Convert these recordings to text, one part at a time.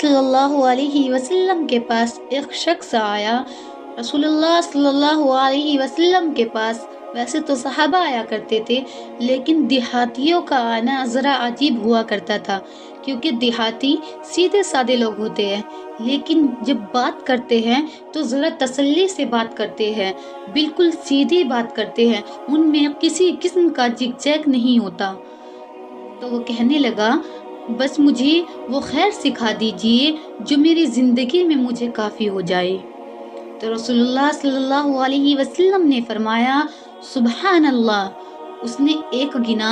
صلی اللہ علیہ وسلم کے پاس ایک شخص آیا۔ رسول اللہ صلی اللہ علیہ وسلم کے پاس ویسے تو صحابہ آیا کرتے تھے، لیکن دیہاتیوں کا آنا ذرا عجیب ہوا کرتا تھا، کیونکہ دیہاتی سیدھے سادے لوگ ہوتے ہیں، لیکن جب بات کرتے ہیں تو ذرا تسلی سے بات کرتے ہیں، بالکل سیدھی بات کرتے ہیں، ان میں کسی قسم کا جگ جیگ نہیں ہوتا۔ تو وہ کہنے لگا، بس مجھے وہ خیر سکھا دیجئے جو میری زندگی میں مجھے کافی ہو جائے۔ تو رسول اللہ صلی اللہ علیہ وسلم نے فرمایا، سبحان اللہ۔ اس نے ایک گنا،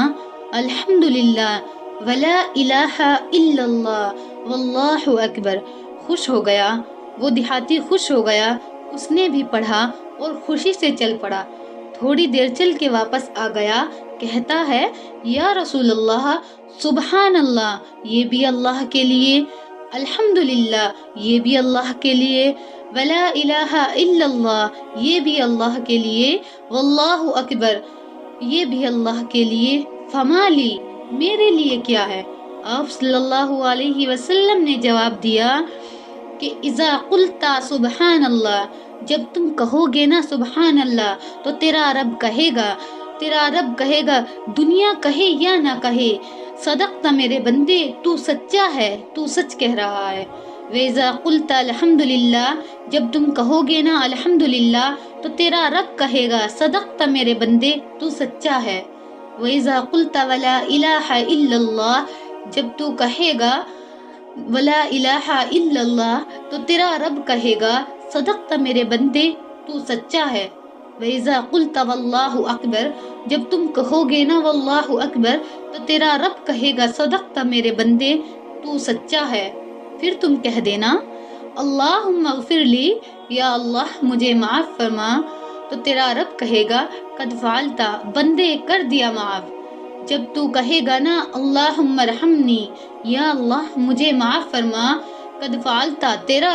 الحمدللہ ولا الہ الا اللہ واللہ اکبر۔ خوش ہو گیا، وہ دیہاتی خوش ہو گیا، اس نے بھی پڑھا اور خوشی سے چل پڑا۔ تھوڑی دیر چل کے واپس آ گیا، کہتا ہے، یا رسول اللہ، سبحان اللہ یہ بھی اللہ کے لیے، الحمدللہ یہ بھی اللہ کے لیے، ولا الہ الا اللہ یہ بھی اللہ کے لیے، واللہ اکبر یہ بھی اللہ کے لیے، فما لی میرے لیے کیا ہے؟ آپ صلی اللہ علیہ وسلم نے جواب دیا کہ اذا قلت سبحان اللہ، جب تم کہو گے نا سبحان اللہ تو تیرا رب کہے گا دنیا کہے یا نہ کہے، صدقت میرے بندے، تو سچا ہے، تو سچ کہہ رہا ہے۔ وَإِذَا قُلْتَ الْحَمْدُلِلَّہ، جب تم کہو گے نا الحمدللہ تو تیرا رب کہے گا صدقت میرے بندے، تو سچا ہے۔ وَإِذَا قُلْتَ وَلَا إِلَٰهَ إِلَّا اللَّهُ، جب تو کہے گا ولا الہ الا اللہ تو تیرا رب کہے گا صدقت میرے بندے، تو سچا ہے۔ وَإِذَا قُلْتَ وَاللَّهُ أَكْبَرُ، جب تم کہو گے نا واللہ اکبر تو تیرا رب کہے گا صدقت میرے بندے، تو سچا ہے۔ پھر تم کہہ دینا، اللہم اغفر لی، یا اللہ مجھے معاف فرما، تو تیرا رب کہے گا قد فعلت، بندے کر دیا معاف۔ جب تو کہے گا نا اللہم ارحمنی، یا اللہ مجھے معاف فرما، قد فعلت، تیرا